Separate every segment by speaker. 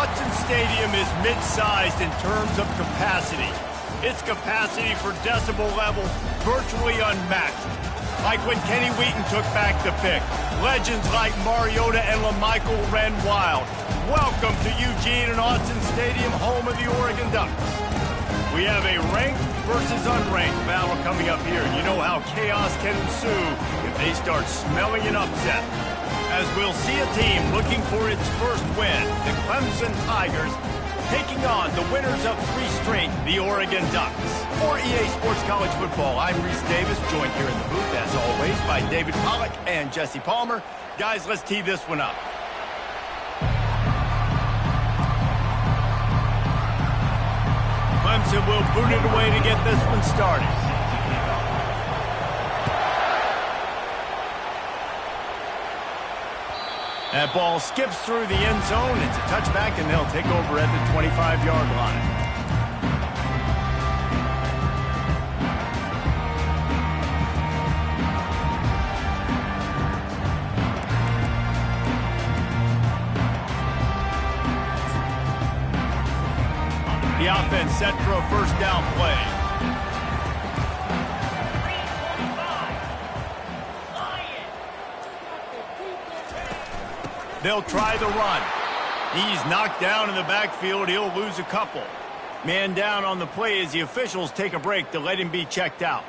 Speaker 1: Autzen Stadium is mid-sized in terms of capacity. Its capacity for decibel level virtually unmatched. Like when Kenny Wheaton took back the pick. Legends like Mariota and LaMichael ran wild. Welcome to Eugene and Autzen Stadium, home of the Oregon Ducks. We have a ranked versus unranked battle coming up here. You know how chaos can ensue if they start smelling an upset. As we'll see a team looking for its first win, the Clemson Tigers, taking on the winners of 3 straight, the Oregon Ducks. For EA Sports College Football, I'm Reese Davis, joined here in the booth, as always, by David Pollack and Jesse Palmer. Guys, let's tee this one up. Clemson will boot it away to get this one started. That ball skips through the end zone. It's a touchback, and they'll take over at the 25-yard line. The offense set for a first down play. They'll try the run. He's knocked down in the backfield. He'll lose a couple. Man down on the play as the officials take a break to let him be checked out.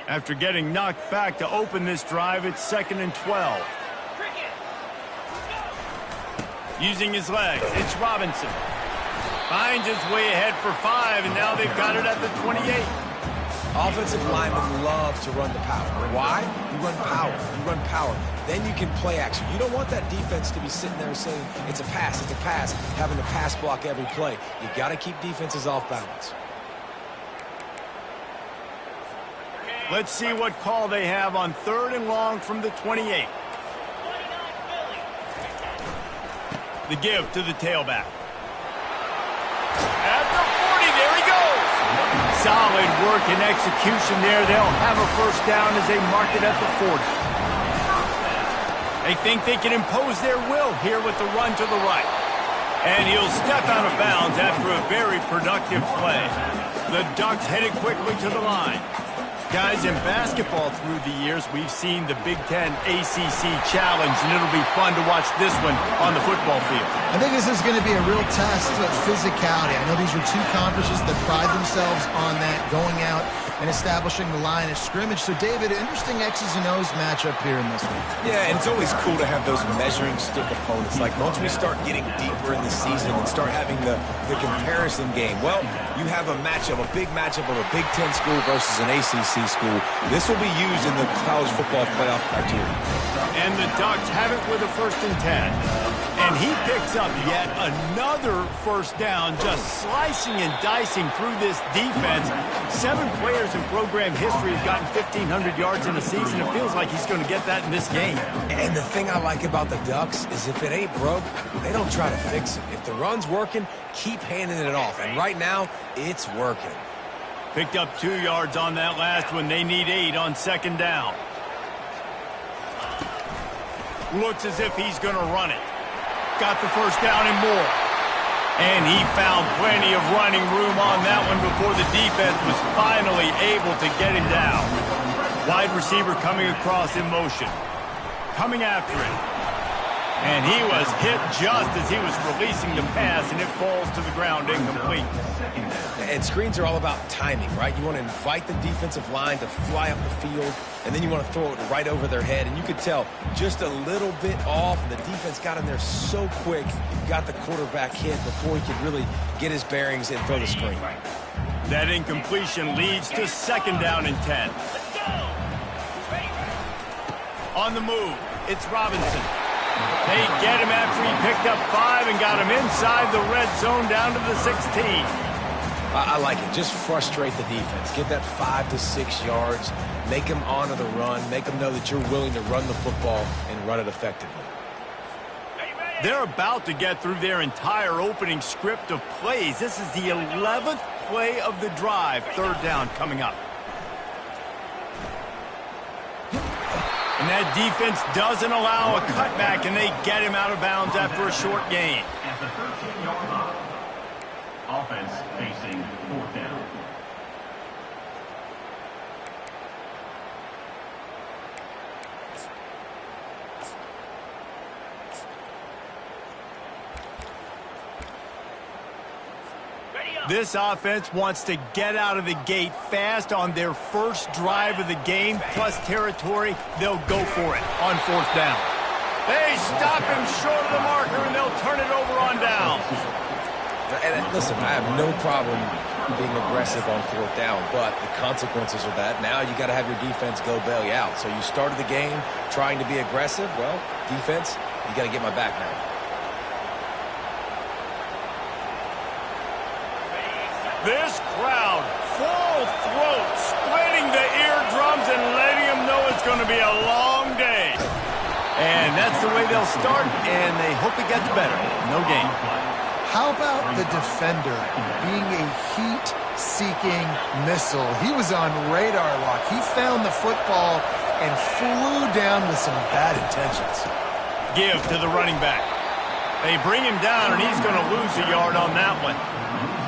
Speaker 1: After getting knocked back to open this drive, it's 2nd and 12. Using his legs, it's Robinson. Finds his way ahead for 5, and now they've got it at the 28.
Speaker 2: Offensive linemen love to run the power. Why? You run power. You run power. Then you can play action. You don't want that defense to be sitting there saying, it's a pass, having to pass block every play. You got to keep defenses off balance.
Speaker 1: Let's see what call they have on 3rd and long from the 28. The give to the tailback. At the 40, there he goes. Solid work and execution there. They'll have a first down as they mark it at the 40. They think they can impose their will here with the run to the right. And he'll step out of bounds after a very productive play. The Ducks headed quickly to the line. Guys, in basketball through the years, we've seen the Big Ten ACC Challenge, and it'll be fun to watch this one on the football field.
Speaker 3: I think this is going to be a real test of physicality. I know these are 2 conferences that pride themselves on that, going out and establishing the line of scrimmage. So, David, interesting X's and O's matchup here in this one.
Speaker 2: Yeah, and it's always cool to have those measuring stick opponents. Like, once we start getting deeper in the season and start having the comparison game, well, you have a matchup, a big matchup of a Big Ten school versus an ACC school. This will be used in the college football playoff criteria.
Speaker 1: And the Ducks have it with a 1st and 10. And he picks up yet another first down, just slicing and dicing through this defense. 7 players in program history have gotten 1,500 yards in a season. It feels like he's going to get that in this game.
Speaker 2: And the thing I like about the Ducks is if it ain't broke, they don't try to fix it. If the run's working, keep handing it off. And right now, it's working.
Speaker 1: Picked up 2 yards on that last one. They need 8 on 2nd down. Looks as if he's going to run it. Got the first down and more. And he found plenty of running room on that one before the defense was finally able to get him down. Wide receiver coming across in motion. Coming after it. And he was hit just as he was releasing the pass, and it falls to the ground incomplete.
Speaker 2: And screens are all about timing, right? You want to invite the defensive line to fly up the field, and then you want to throw it right over their head. And you could tell just a little bit off, and the defense got in there so quick, got the quarterback hit before he could really get his bearings and throw the screen.
Speaker 1: That incompletion leads to 2nd down and 10. On the move, it's Robinson. They get him after he picked up 5 and got him inside the red zone down to the 16.
Speaker 2: I like it. Just frustrate the defense. Give that 5 to 6 yards. Make them honor the run. Make them know that you're willing to run the football and run it effectively.
Speaker 1: They're about to get through their entire opening script of plays. This is the 11th play of the drive. Third down coming up. And that defense doesn't allow a cutback, and they get him out of bounds after a short gain.
Speaker 4: At the 13-yard line, offense facing fourth down.
Speaker 1: This offense wants to get out of the gate fast on their first drive of the game, plus territory. They'll go for it on fourth down. They stop him short of the marker, and they'll turn it over on down.
Speaker 2: And listen, I have no problem being aggressive on fourth down, but the consequences of that, now you got to have your defense go bail you out. So you started the game trying to be aggressive. Well, defense, you got to get my back now.
Speaker 1: This crowd, full throat, splitting the eardrums and letting them know it's going to be a long day. And that's the way they'll start, and they hope it gets better. No game.
Speaker 3: How about the defender being a heat-seeking missile? He was on radar lock. He found the football and flew down with some bad intentions.
Speaker 1: Give to the running back. They bring him down, and he's going to lose a yard on that one.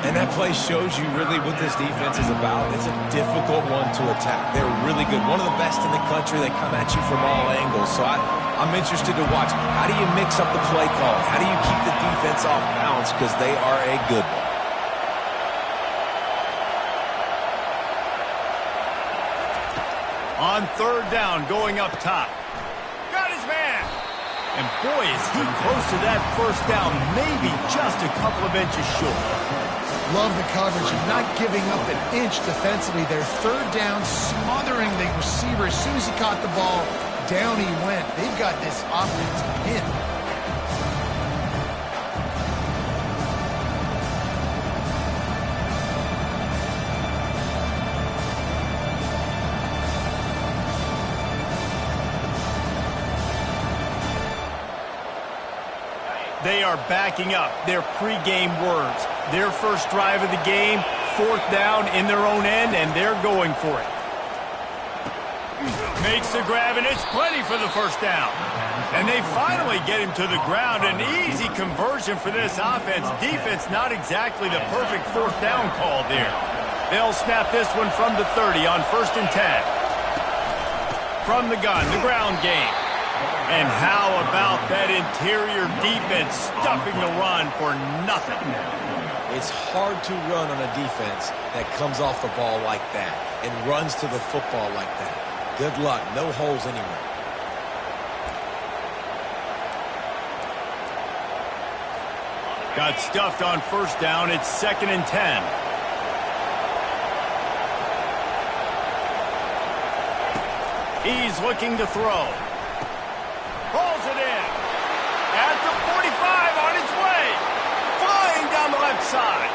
Speaker 2: And that play shows you really what this defense is about. It's a difficult one to attack. They're really good. One of the best in the country. They come at you from all angles. So I'm interested to watch. How do you mix up the play call? How do you keep the defense off balance? Because they are a good one.
Speaker 1: On third down, going up top. Got his man. And boy, is he close to that first down. Maybe just a couple of inches short.
Speaker 3: Love the coverage and not giving up an inch defensively. Their third down, smothering the receiver. As soon as he caught the ball, down he went. They've got this offense pinned.
Speaker 1: They are backing up their pregame words. Their first drive of the game, fourth down in their own end, and they're going for it. Makes the grab, and it's plenty for the first down. And they finally get him to the ground. An easy conversion for this offense. Defense not exactly the perfect fourth down call there. They'll snap this one from the 30 on 1st and 10. From the gun, the ground game. And how about that interior defense stuffing the run for nothing?
Speaker 2: It's hard to run on a defense that comes off the ball like that and runs to the football like that. Good luck. No holes anywhere.
Speaker 1: Got stuffed on first down. It's 2nd and 10. He's looking to throw. Pulls it in. At the 45 on his way. Flying down the left side.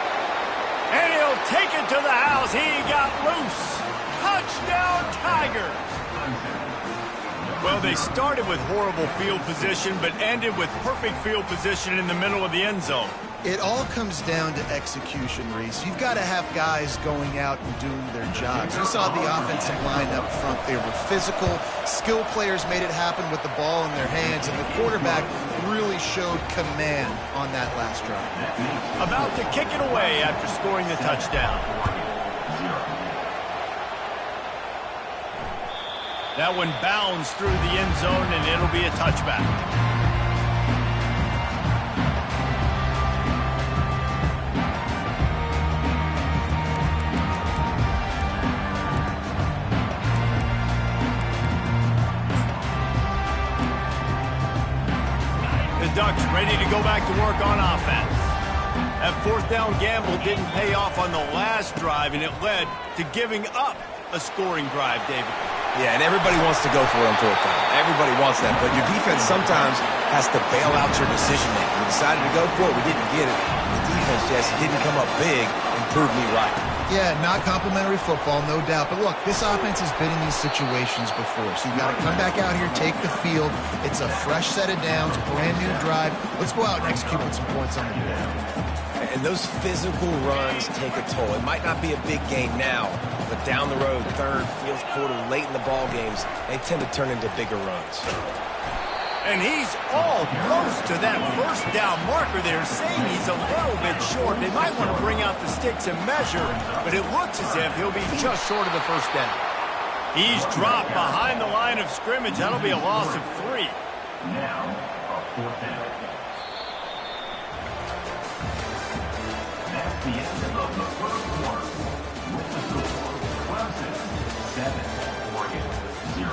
Speaker 1: And he'll take it to the house. He got loose. Touchdown, Tiger. Well, they started with horrible field position, but ended with perfect field position in the middle of the end zone.
Speaker 3: It all comes down to execution, Reese. You've got to have guys going out and doing their jobs. You saw the offensive line up front. They were physical. Skill players made it happen with the ball in their hands, and the quarterback really showed command on that last drive.
Speaker 1: About to kick it away after scoring the touchdown. That one bounds through the end zone, and it'll be a touchback. The Ducks ready to go back to work on offense. That fourth down gamble didn't pay off on the last drive, and it led to giving up a scoring drive, David.
Speaker 2: Yeah, and everybody wants to go for it on fourth down. Everybody wants that, but your defense sometimes has to bail out your decision-making. We decided to go for it. We didn't get it. The defense just didn't come up big and prove me right.
Speaker 3: Yeah, not complimentary football, no doubt. But look, this offense has been in these situations before. So you've got to come back out here, take the field. It's a fresh set of downs, brand new drive. Let's go out and execute with some points on the board.
Speaker 2: And those physical runs take a toll. It might not be a big game now, but down the road, third, fourth quarter, late in the ball games, they tend to turn into bigger runs.
Speaker 1: And he's almost to that first down marker there, saying he's a little bit short. They might want to bring out the sticks and measure, but it looks as if he'll be just short of the first down. He's dropped behind the line of scrimmage. That'll be a loss of 3.
Speaker 4: Now, a fourth down. That's the end of the first quarter. With the score, Clemson 7, Oregon 0.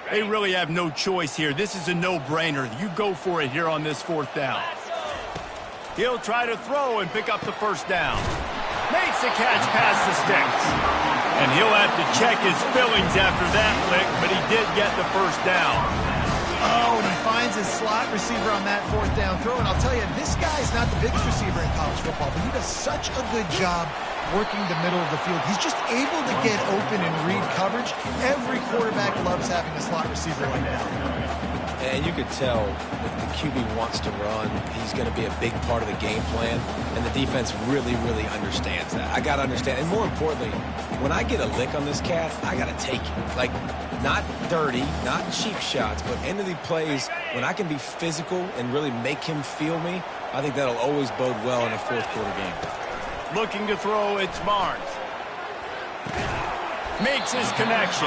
Speaker 1: They really have no choice here. This is a no-brainer. You go for it here on this 4th down. He'll try to throw and pick up the first down. Makes the catch past the sticks. And he'll have to check his fillings after that lick, but he did get the first down.
Speaker 3: Oh, and he finds his slot receiver on that 4th down throw. And I'll tell you, this guy's not the biggest receiver in college football, but he does such a good job working the middle of the field. He's just able to get open and read coverage. Every quarterback loves having a slot receiver like that.
Speaker 2: And you could tell if the QB wants to run, he's going to be a big part of the game plan, and the defense really, really understands that. I got to understand, and more importantly, when I get a lick on this cat, I got to take it. Like, not dirty, not cheap shots, but end of the plays, when I can be physical and really make him feel me, I think that'll always bode well in a 4th quarter game.
Speaker 1: Looking to throw, it's Barnes. Makes his connection.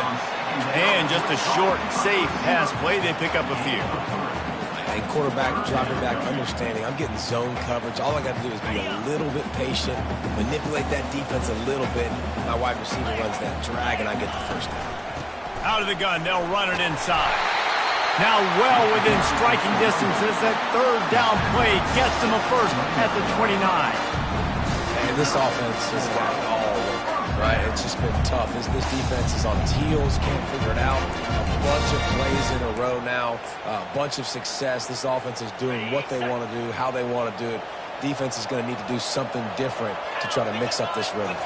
Speaker 1: And just a short, safe pass play. They pick up a few.
Speaker 2: And quarterback dropping back, understanding I'm getting zone coverage. All I got to do is be a little bit patient, manipulate that defense a little bit. My wide receiver runs that drag, and I get the first down.
Speaker 1: Out of the gun, they'll run it inside. Now well within striking distance as that 3rd down play gets them a first at the 29.
Speaker 2: And this offense has got it all working, right? It's just been tough. This defense is on its heels, can't figure it out. A bunch of plays in a row now, a bunch of success. This offense is doing what they want to do, how they want to do it. Defense is going to need to do something different to try to mix up this rhythm.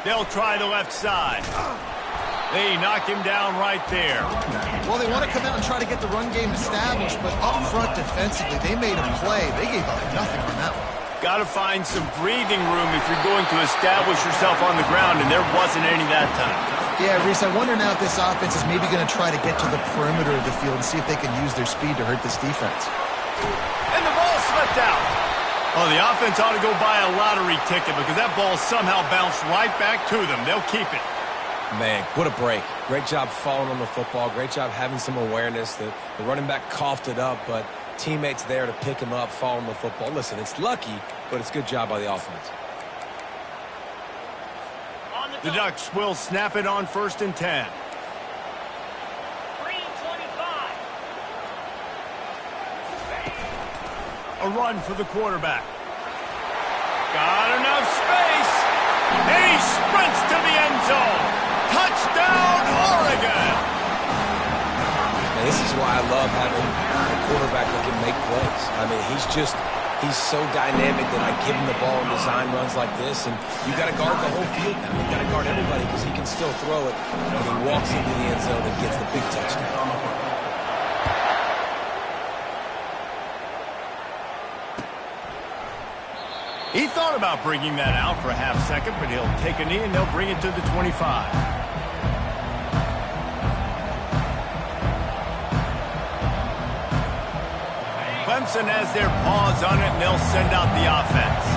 Speaker 1: They'll try the left side. They knock him down right there.
Speaker 3: Well, they want to come out and try to get the run game established, but up front defensively, they made a play. They gave up nothing on that one.
Speaker 1: Got to find some breathing room if you're going to establish yourself on the ground, and there wasn't any that time.
Speaker 3: Yeah, Reese, I wonder now if this offense is maybe going to try to get to the perimeter of the field and see if they can use their speed to hurt this defense.
Speaker 1: And the ball slipped out. Oh, the offense ought to go buy a lottery ticket because that ball somehow bounced right back to them. They'll keep it.
Speaker 2: Man, what a break. Great job falling on the football. Great job having some awareness. The running back coughed it up, but teammates there to pick him up, fall on the football. Listen, it's lucky, but it's a good job by the offense.
Speaker 1: The Ducks will snap it on 1st and 10. 3:25. A run for the quarterback. Got enough space. And he sprints to the end zone. Touchdown, Oregon.
Speaker 2: And this is why I love having a quarterback that can make plays. I mean, he's so dynamic that I give him the ball in design runs like this, and you got to guard the whole field now. You got to guard everybody because he can still throw it, and he walks into the end zone and gets the big touchdown.
Speaker 1: He thought about bringing that out for a half second, but he'll take a knee and they'll bring it to the 25. Clemson has their paws on it, and they'll send out the offense.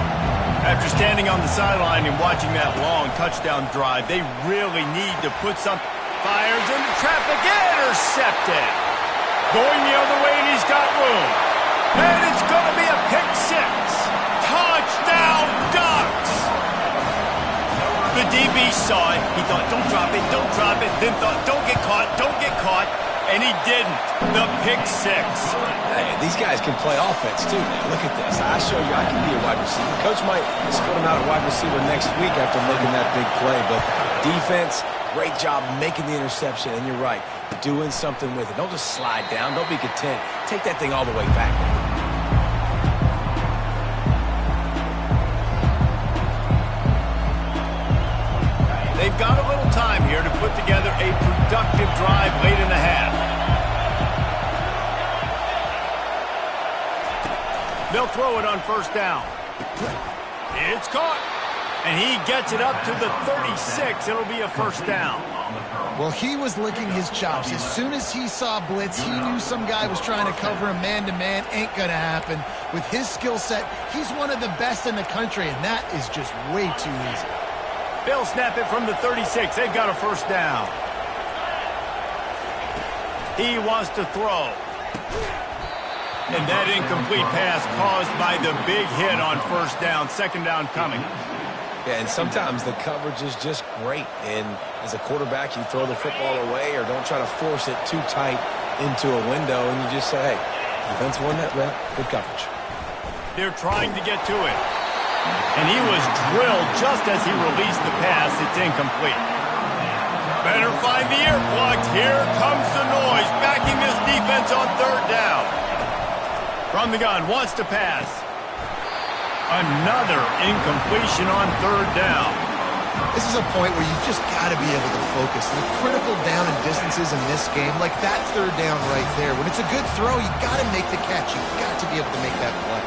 Speaker 1: After standing on the sideline and watching that long touchdown drive, they really need to put some fires into traffic. Intercepted. Going the other way, and he's got room. And it's going to be a pick six. Touchdown, Ducks! The DB saw it. He thought, don't drop it, then thought, don't get caught. and he didn't. The pick six.
Speaker 2: Hey, these guys can play offense too, man. Look at this. I show you I can be a wide receiver. Coach might split him out at wide receiver next week after making that big play, but defense, great job making the interception, and you're right, doing something with it. Don't just slide down. Don't be content. Take that thing all the way back.
Speaker 1: They've got a little time here to put together a productive drive late in the half. They'll throw it on first down. It's caught. And he gets it up to the 36. It'll be a first down.
Speaker 3: Well, he was licking his chops. As soon as he saw blitz, he knew some guy was trying to cover him man-to-man. Ain't going to happen. With his skill set, he's one of the best in the country, and that is just way too easy.
Speaker 1: They'll snap it from the 36. They've got a first down. He wants to throw. And that incomplete pass caused by the big hit on first down. Second down coming.
Speaker 2: Yeah, and sometimes the coverage is just great. And as a quarterback, you throw the football away or don't try to force it too tight into a window, and you just say, hey, defense won that rep. Good coverage.
Speaker 1: They're trying to get to it. And he was drilled just as he released the pass. It's incomplete. Better find the earplugs. Here comes the noise, backing this defense on third down. From the gun, wants to pass. Another incompletion on third down.
Speaker 3: This is a point where you just got to be able to focus. The critical down and distances in this game, like that third down right there. When it's a good throw, you got to make the catch. You've got to be able to make that play.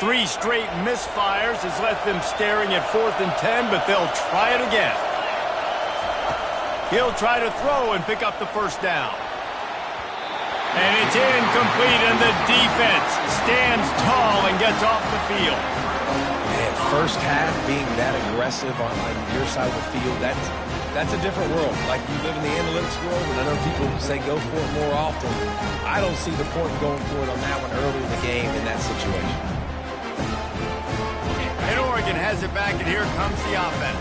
Speaker 1: 3 straight misfires has left them staring at 4th and 10, but they'll try it again. He'll try to throw and pick up the first down. And it's incomplete, and the defense stands tall and gets off the field.
Speaker 2: Man, first half being that aggressive on your side of the field, that's a different world. Like, you live in the analytics world, and I know people say go for it more often. I don't see the point in going for it on that one early in the game in that situation.
Speaker 1: And Oregon has it back, and here comes the offense.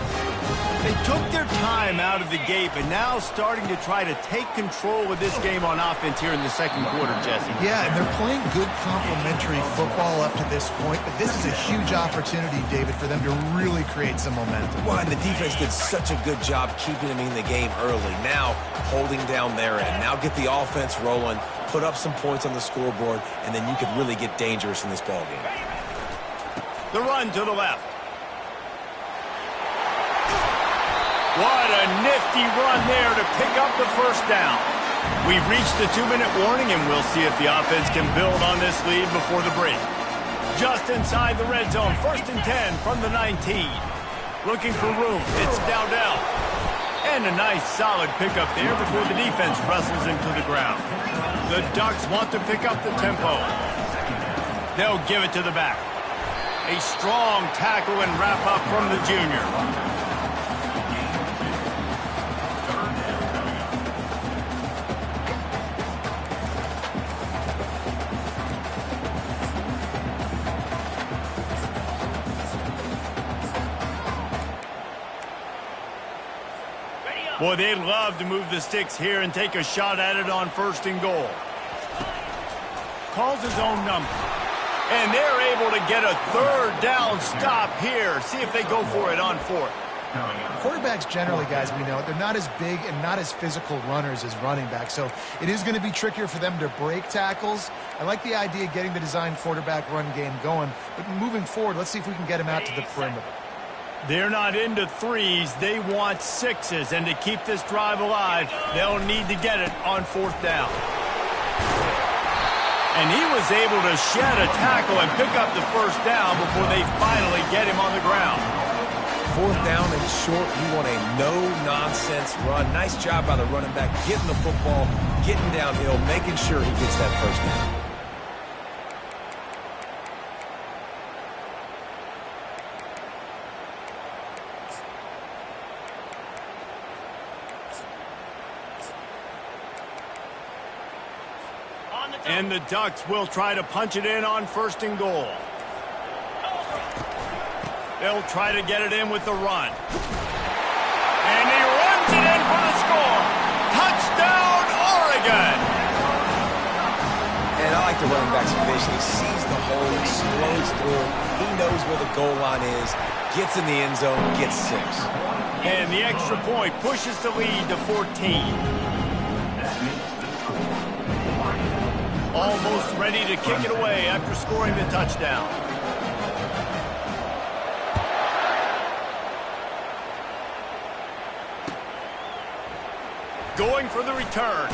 Speaker 1: They took their time out of the gate, but now starting to try to take control of this game on offense here in the second quarter, Jesse.
Speaker 3: Yeah, and they're playing good complementary football up to this point, but this is a huge opportunity, David, for them to really create some momentum.
Speaker 2: Well, and the defense did such a good job keeping them in the game early. Now holding down their end. Now get the offense rolling, put up some points on the scoreboard, and then you can really get dangerous in this ball game.
Speaker 1: The run to the left. What a nifty run there to pick up the first down. We've reached the 2-minute warning, and we'll see if the offense can build on this lead before the break. Just inside the red zone, 1st and 10 from the 19. Looking for room. It's Dowdell. And a nice solid pickup there before the defense wrestles him to the ground. The Ducks want to pick up the tempo. They'll give it to the back. A strong tackle and wrap-up from the junior. Boy, they'd love to move the sticks here and take a shot at it on 1st and goal. Calls his own number. And they're able to get a 3rd down stop here. See if they go for it on 4th.
Speaker 3: Quarterbacks generally, guys, we know, they're not as big and not as physical runners as running backs, so it is going to be trickier for them to break tackles. I like the idea of getting the design quarterback run game going, but moving forward, let's see if we can get him out to the perimeter.
Speaker 1: They're not into 3s. They want 6s, and to keep this drive alive, they'll need to get it on 4th down. And he was able to shed a tackle and pick up the first down before they finally get him on the ground.
Speaker 2: 4th down and short, you want a no-nonsense run. Nice job by the running back, getting the football, getting downhill, making sure he gets that first down.
Speaker 1: And the Ducks will try to punch it in on 1st and goal. They'll try to get it in with the run. And he runs it in for the score. Touchdown, Oregon!
Speaker 2: And I like the running back's vision. He sees the hole, explodes through it. He knows where the goal line is, gets in the end zone, gets 6.
Speaker 1: And the extra point pushes the lead to 14. Almost ready to kick it away after scoring the touchdown. Going for the return.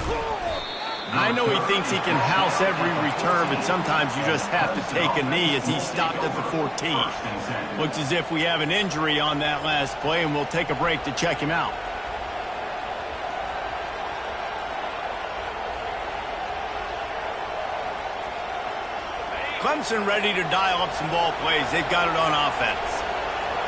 Speaker 1: I know he thinks he can house every return, but sometimes you just have to take a knee as he stopped at the 14. Looks as if we have an injury on that last play, and we'll take a break to check him out. Clemson ready to dial up some ball plays. They've got it on offense.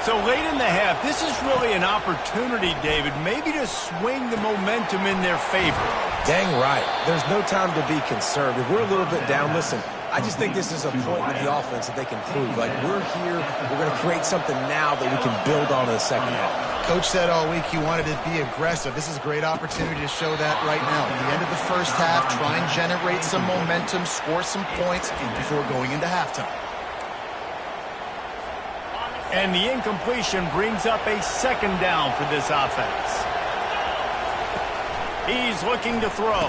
Speaker 1: So late in the half, this is really an opportunity, David, maybe to swing the momentum in their favor.
Speaker 2: Dang right. There's no time to be conservative. We're a little bit down. Listen, I just think this is a point with the offense that they can prove. Like, we're here, we're going to create something now that we can build on in the second half.
Speaker 3: Coach said all week he wanted to be aggressive. This is a great opportunity to show that right now. At the end of the first half, try and generate some momentum, score some points before going into halftime.
Speaker 1: And the incompletion brings up a 2nd down for this offense. He's looking to throw.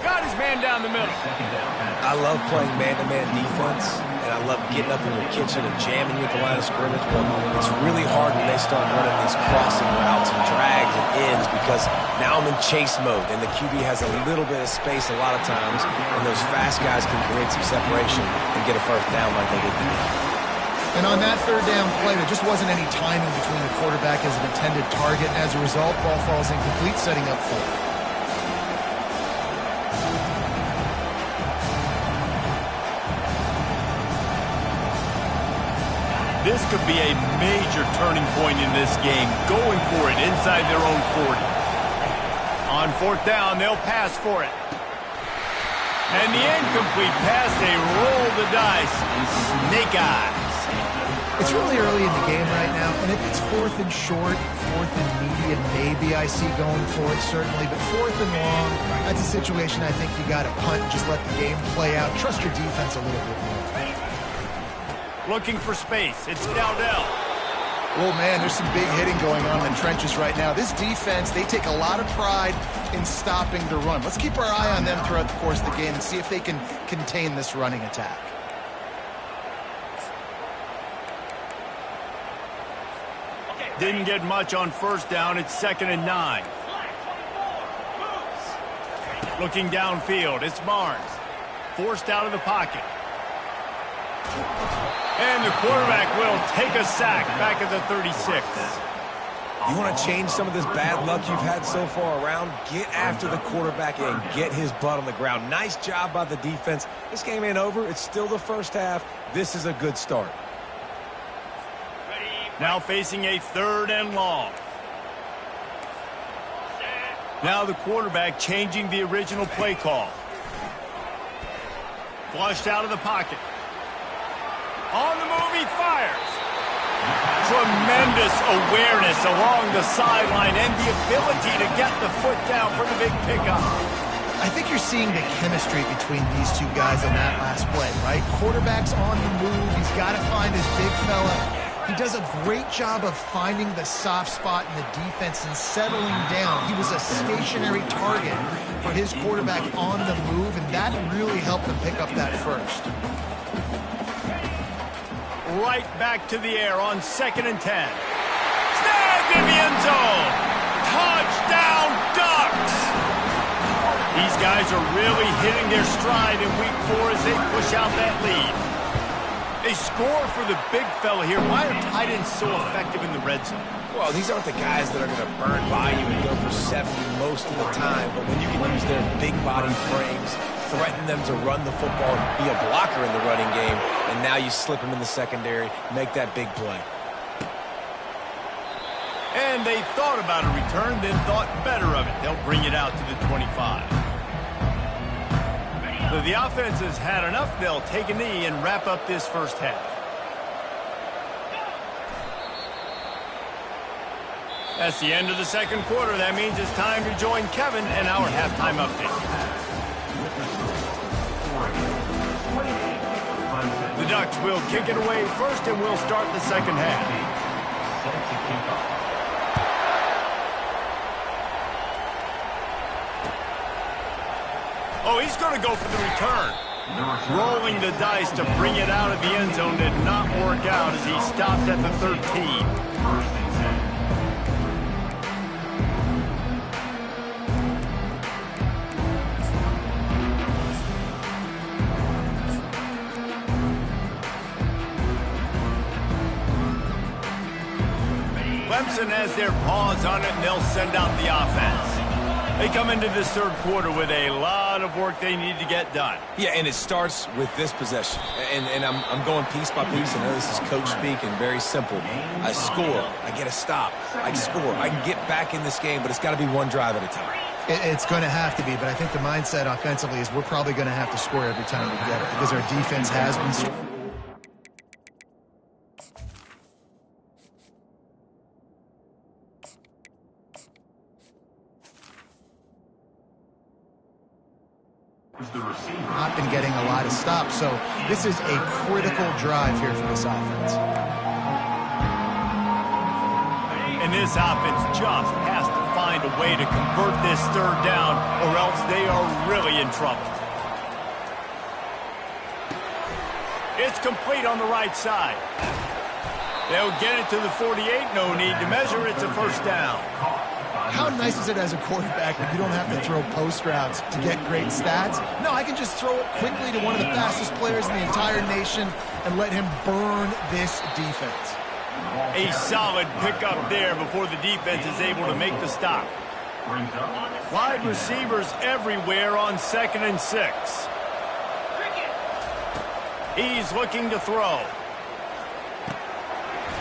Speaker 1: Got his man down the middle.
Speaker 2: I love playing man-to-man defense, and I love getting up in your kitchen and jamming you at the line of scrimmage, but it's really hard when they start running these crossing routes and drags and ends because now I'm in chase mode, and the QB has a little bit of space a lot of times, and those fast guys can create some separation and get a 1st down like they did there.
Speaker 3: And on that 3rd down play, there just wasn't any timing between the quarterback and his intended target. And as a result, ball falls incomplete, setting up 4th.
Speaker 1: This could be a major turning point in this game, going for it inside their own 40. On 4th down, they'll pass for it. And the incomplete pass, they roll the dice. Snake eyes.
Speaker 3: It's really early in the game right now, and if it's 4th and short, 4th and medium, maybe I see going for it, certainly. But 4th and long, that's a situation I think you got to punt and just let the game play out. Trust your defense a little bit more.
Speaker 1: Looking for space. It's Dowdell.
Speaker 3: Oh, man, there's some big hitting going on in the trenches right now. This defense, they take a lot of pride in stopping the run. Let's keep our eye on them throughout the course of the game and see if they can contain this running attack.
Speaker 1: Didn't get much on 1st down. It's 2nd and 9. Looking downfield. It's Barnes. Forced out of the pocket. And the quarterback will take a sack back at the 36.
Speaker 2: You want to change some of this bad luck you've had so far around? Get after the quarterback and get his butt on the ground. Nice job by the defense. This game ain't over. It's still the first half. This is a good start.
Speaker 1: Now facing a 3rd and long. Now the quarterback changing the original play call. Flushed out of the pocket. On the move, he fires. Tremendous awareness along the sideline and the ability to get the foot down for the big pickup.
Speaker 3: I think you're seeing the chemistry between these two guys on that last play, right? Quarterback's on the move. He's got to find his big fella. He does a great job of finding the soft spot in the defense and settling down. He was a stationary target for his quarterback on the move, and that really helped him pick up that 1st.
Speaker 1: Right back to the air on 2nd and 10. Snagged in the end zone. Touchdown, Ducks! These guys are really hitting their stride in week 4 as they push out that lead. They score for the big fella here. Why are tight ends so effective in the red zone?
Speaker 2: Well, these aren't the guys that are going to burn by you and go for 70 most of the time, but when you can use their big body frames, threaten them to run the football, be a blocker in the running game, and now you slip them in the secondary, make that big play.
Speaker 1: And they thought about a return, then thought better of it. They'll bring it out to the 25. The offense has had enough. They'll take a knee and wrap up this first half. That's the end of the second quarter. That means it's time to join Kevin and our halftime update. The Ducks will kick it away first, and we'll start the second half. Oh, he's going to go for the return. Rolling the dice to bring it out of the end zone did not work out as he stopped at the 13. Clemson has their paws on it, and they'll send out the offense. They come into this third quarter with a lot of work they need to get done.
Speaker 2: Yeah, and it starts with this possession. And I'm going piece by piece. I know this is coach speak and very simple. I score. I get a stop. I score. I can get back in this game, but it's got to be one drive at a time.
Speaker 3: It's going to have to be, but I think the mindset offensively is we're probably going to have to score every time we get it because our defense has been strong. Not been getting a lot of stops, so this is a critical drive here for this offense.
Speaker 1: And this offense just has to find a way to convert this third down, or else they are really in trouble. It's complete on the right side. They'll get it to the 48. No need to measure. It's a first down.
Speaker 3: How nice is it as a quarterback when you don't have to throw post routes to get great stats? No, I can just throw it quickly to one of the fastest players in the entire nation and let him burn this defense.
Speaker 1: A solid pickup there before the defense is able to make the stop. Wide receivers everywhere on 2nd and 6. He's looking to throw.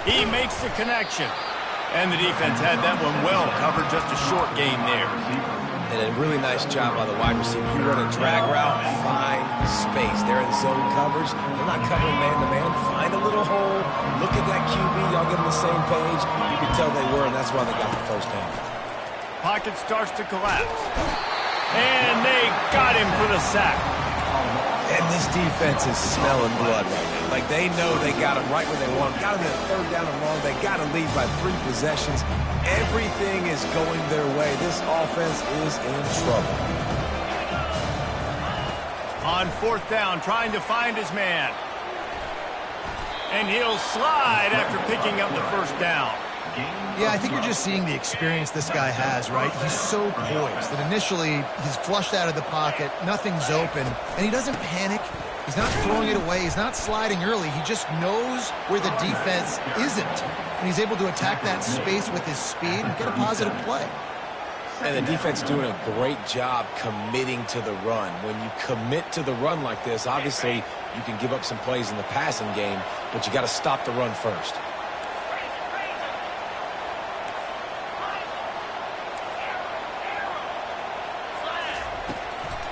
Speaker 1: He makes the connection. And the defense had that one well covered, just a short gain there.
Speaker 2: And a really nice job by the wide receiver. You run a drag route, find space. They're in zone coverage. They're not covering man-to-man. Find a little hole. Look at that QB. Y'all get on the same page. You can tell they were, and that's why they got the first down.
Speaker 1: Pocket starts to collapse. And they got him for the sack.
Speaker 2: And this defense is smelling blood right now. Like, they know they got him right where they want him. Got him at third down and long. They got to lead by 3 possessions. Everything is going their way. This offense is in trouble.
Speaker 1: On 4th down, trying to find his man. And he'll slide after picking up the first down.
Speaker 3: Yeah, I think you're just seeing the experience this guy has, right? He's so poised that initially he's flushed out of the pocket, nothing's open, and he doesn't panic. He's not throwing it away. He's not sliding early. He just knows where the defense isn't, and he's able to attack that space with his speed and get a positive play.
Speaker 2: And the defense doing a great job committing to the run. When you commit to the run like this, obviously you can give up some plays in the passing game, but you got to stop the run first.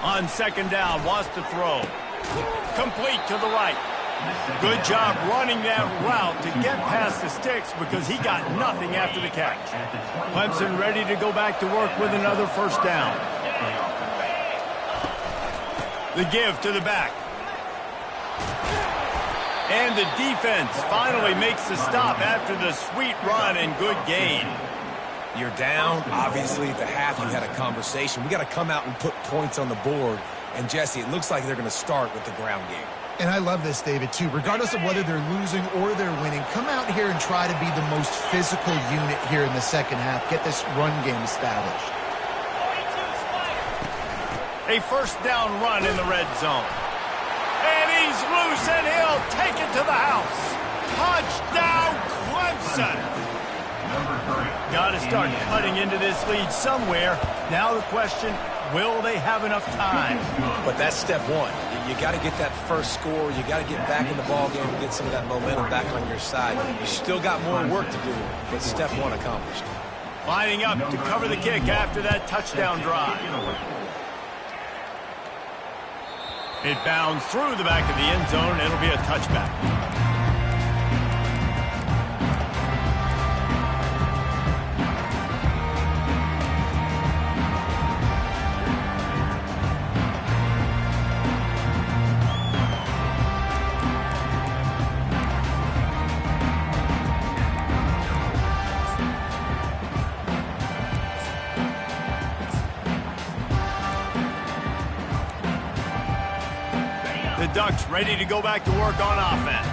Speaker 1: On 2nd down, wants to throw. Complete to the right. Good job running that route to get past the sticks because he got nothing after the catch. Clemson ready to go back to work with another first down. The give to the back. And the defense finally makes the stop after the sweet run and good gain.
Speaker 2: You're down. Obviously, at the half, you had a conversation. We got to come out and put points on the board. And, Jesse, it looks like they're going to start with the ground game.
Speaker 3: And I love this, David, too. Regardless of whether they're losing or they're winning, come out here and try to be the most physical unit here in the second half. Get this run game established.
Speaker 1: A first down run in the red zone. And he's loose, and he'll take it to the house. Touchdown, Clemson! Got to start cutting into this lead somewhere. Now the question, will they have enough time?
Speaker 2: But that's step one. You got to get that first score. You got to get back in the ball game and get some of that momentum back on your side. You still got more work to do, but step one accomplished.
Speaker 1: Lining up to cover the kick after that touchdown drive. It bounds through the back of the end zone. It'll be a touchback. The Ducks ready to go back to work on offense.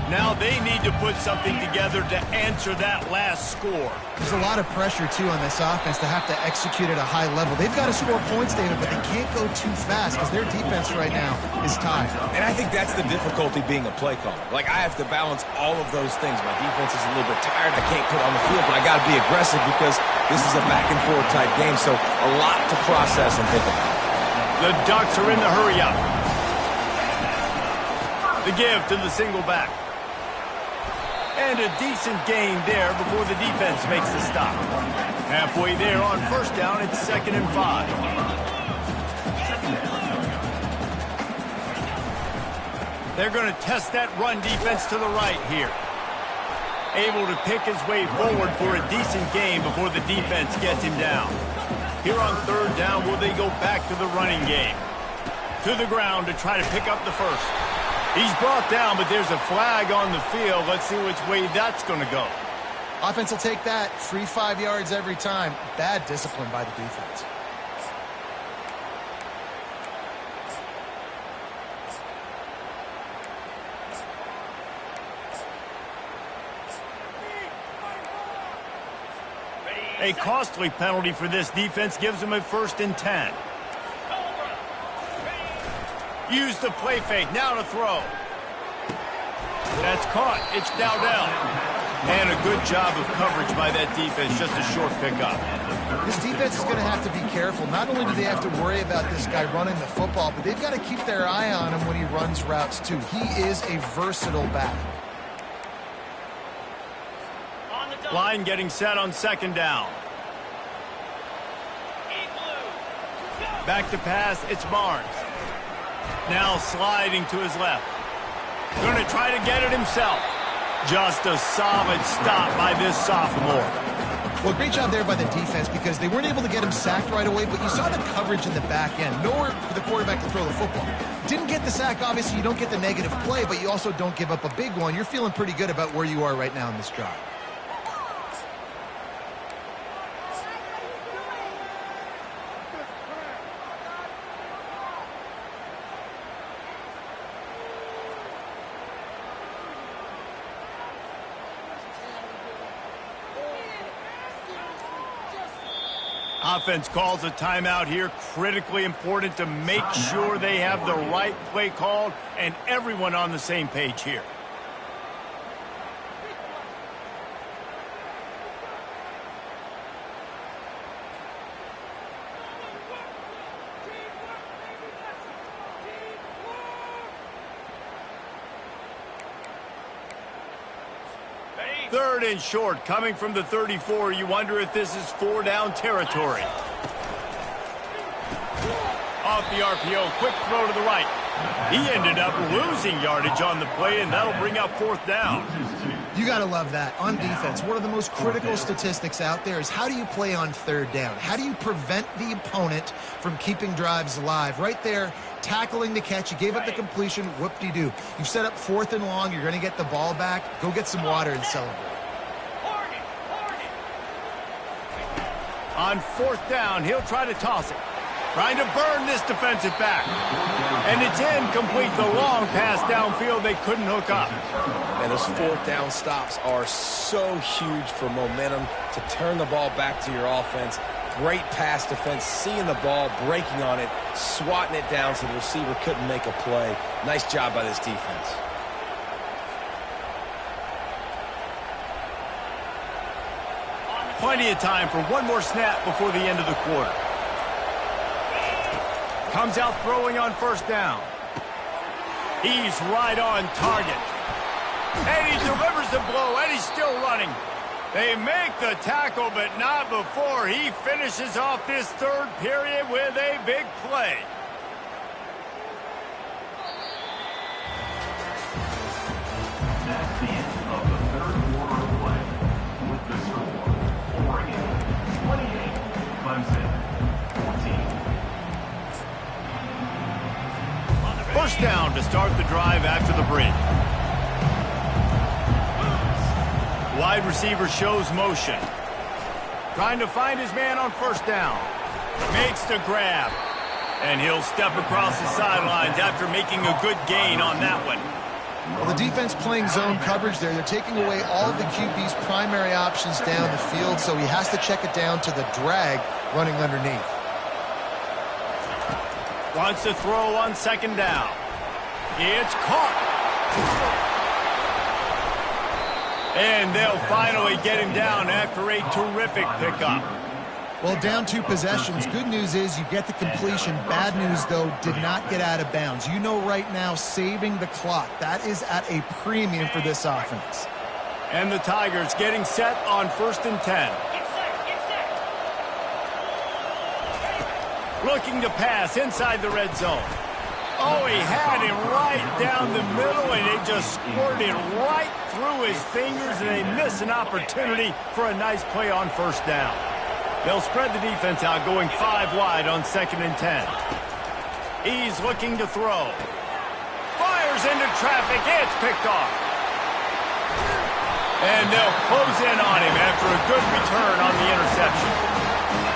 Speaker 1: Now they need to put something together to answer that last score.
Speaker 3: There's a lot of pressure, too, on this offense to have to execute at a high level. They've got to score points, David, but they can't go too fast because their defense right now is tied.
Speaker 2: And I think that's the difficulty being a play caller. Like, I have to balance all of those things. My defense is a little bit tired. I can't put on the field, but I got to be aggressive because this is a back-and-forth type game, so a lot to process and think about.
Speaker 1: The Ducks are in the hurry-up. The give to the single back. And a decent gain there before the defense makes the stop. Halfway there on first down, it's 2nd and 5. They're going to test that run defense to the right here. Able to pick his way forward for a decent gain before the defense gets him down. Here on 3rd down, will they go back to the running game? To the ground to try to pick up the first. He's brought down, but there's a flag on the field. Let's see which way that's going to go.
Speaker 3: Offense will take that. Free 5 yards every time. Bad discipline by the defense.
Speaker 1: A costly penalty for this defense gives them a 1st and 10. Use the play fake, now to throw. That's caught, it's Dowdell. And a good job of coverage by that defense, just a short pickup.
Speaker 3: This defense is going to have to be careful. Not only do they have to worry about this guy running the football, but they've got to keep their eye on him when he runs routes too. He is a versatile back.
Speaker 1: Line getting set on 2nd down. Back to pass, it's Barnes. Now sliding to his left. Going to try to get it himself. Just a solid stop by this sophomore.
Speaker 3: Well, great job there by the defense because they weren't able to get him sacked right away, but you saw the coverage in the back end. Nowhere for the quarterback to throw the football. Didn't get the sack, obviously you don't get the negative play, but you also don't give up a big one. You're feeling pretty good about where you are right now in this drive.
Speaker 1: Offense calls a timeout here. Critically important to make sure they have the right play called and everyone on the same page here. Third and short, coming from the 34. You wonder if this is 4-down territory. Off the RPO, quick throw to the right. He ended up losing yardage on the play, and that'll bring up 4th down.
Speaker 3: You got to love that. On defense, one of the most critical statistics out there is how do you play on 3rd down? How do you prevent the opponent from keeping drives alive? Right there, tackling the catch. You gave up the completion. Whoop-de-doo. You've set up 4th and long. You're going to get the ball back. Go get some water and celebrate.
Speaker 1: On 4th down, he'll try to toss it. Trying to burn this defensive back. And it's incomplete. The long pass downfield, they couldn't hook up.
Speaker 2: And those 4th down stops are so huge for momentum to turn the ball back to your offense. Great pass defense, seeing the ball, breaking on it, swatting it down so the receiver couldn't make a play. Nice job by this defense.
Speaker 1: Plenty of time for one more snap before the end of the quarter. Comes out throwing on 1st down. He's right on target. And he delivers the blow, and he's still running. They make the tackle, but not before he finishes off this 3rd period with a big play. start the drive after the break. Wide receiver shows motion. Trying to find his man on first down. Makes the grab. And he'll step across the sidelines after making a good gain on that one.
Speaker 3: Well, the defense playing zone coverage there. They're taking away all of the QB's primary options down the field, so he has to check it down to the drag running underneath.
Speaker 1: Wants to throw on second down. It's caught. And they'll finally get him down after a terrific pickup.
Speaker 3: Well, down 2 possessions. Good news is you get the completion. Bad news, though, did not get out of bounds. You know right now, saving the clock. That is at a premium for this offense.
Speaker 1: And the Tigers getting set on 1st and 10. Looking to pass inside the red zone. Oh, he had him right down the middle, and it just squirted right through his fingers, and they miss an opportunity for a nice play on first down. They'll spread the defense out, going 5 wide on 2nd and 10. He's looking to throw. Fires into traffic. It's picked off. And they'll close in on him after a good return on the interception.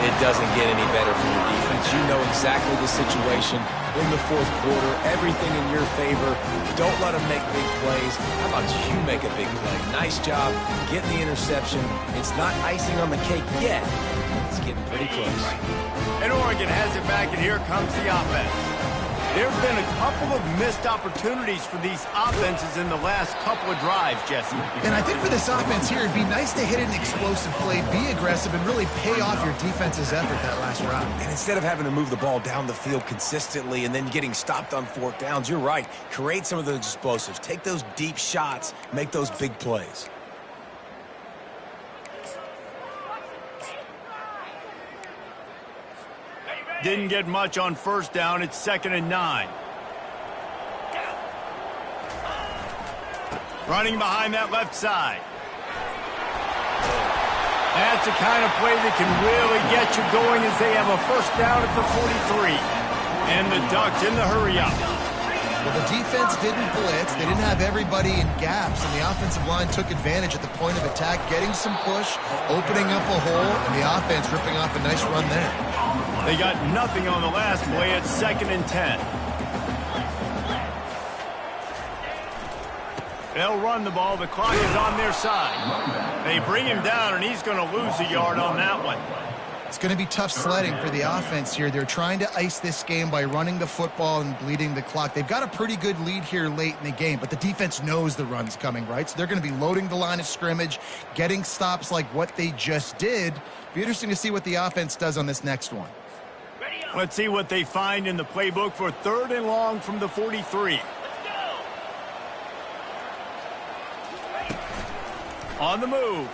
Speaker 2: It doesn't get any better for your defense. You know exactly the situation in the 4th quarter. Everything in your favor. Don't let them make big plays. How about you make a big play? Nice job getting the interception. It's not icing on the cake yet. It's getting pretty close.
Speaker 1: And Oregon has it back, and here comes the offense. There have been a couple of missed opportunities for these offenses in the last couple of drives, Jesse.
Speaker 3: And I think for this offense here, it'd be nice to hit an explosive play, be aggressive, and really pay off your defense's effort that last round.
Speaker 2: And instead of having to move the ball down the field consistently and then getting stopped on 4th downs, you're right. Create some of those explosives. Take those deep shots. Make those big plays.
Speaker 1: Didn't get much on first down. It's 2nd and 9. Running behind that left side. That's the kind of play that can really get you going as they have a first down at the 43. And the Ducks in the hurry-up.
Speaker 3: Well, the defense didn't blitz. They didn't have everybody in gaps, and the offensive line took advantage at the point of attack, getting some push, opening up a hole, and the offense ripping off a nice run there.
Speaker 1: They got nothing on the last play at 2nd and 10. They'll run the ball. The clock is on their side. They bring him down, and he's going to lose a yard on that one.
Speaker 3: It's going to be tough sledding for the offense here. They're trying to ice this game by running the football and bleeding the clock. They've got a pretty good lead here late in the game, but the defense knows the run's coming, right? So they're going to be loading the line of scrimmage, getting stops like what they just did. Be interesting to see what the offense does on this next one.
Speaker 1: Let's see what they find in the playbook for 3rd and long from the 43. On the move.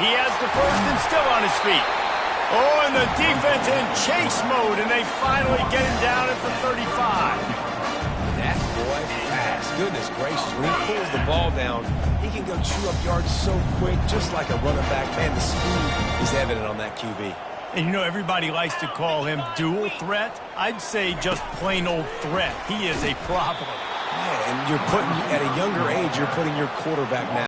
Speaker 1: He has the first and still on his feet. Oh, and the defense in chase mode, and they finally get him down at the 35.
Speaker 2: That boy fast. Goodness gracious. When he pulls the ball down, he can go chew up yards so quick, just like a running back. Man, the speed is evident on that QB.
Speaker 1: And you know, everybody likes to call him dual threat. I'd say just plain old threat. He is a problem.
Speaker 2: Yeah, and you're putting, at a younger age, you're putting your quarterback now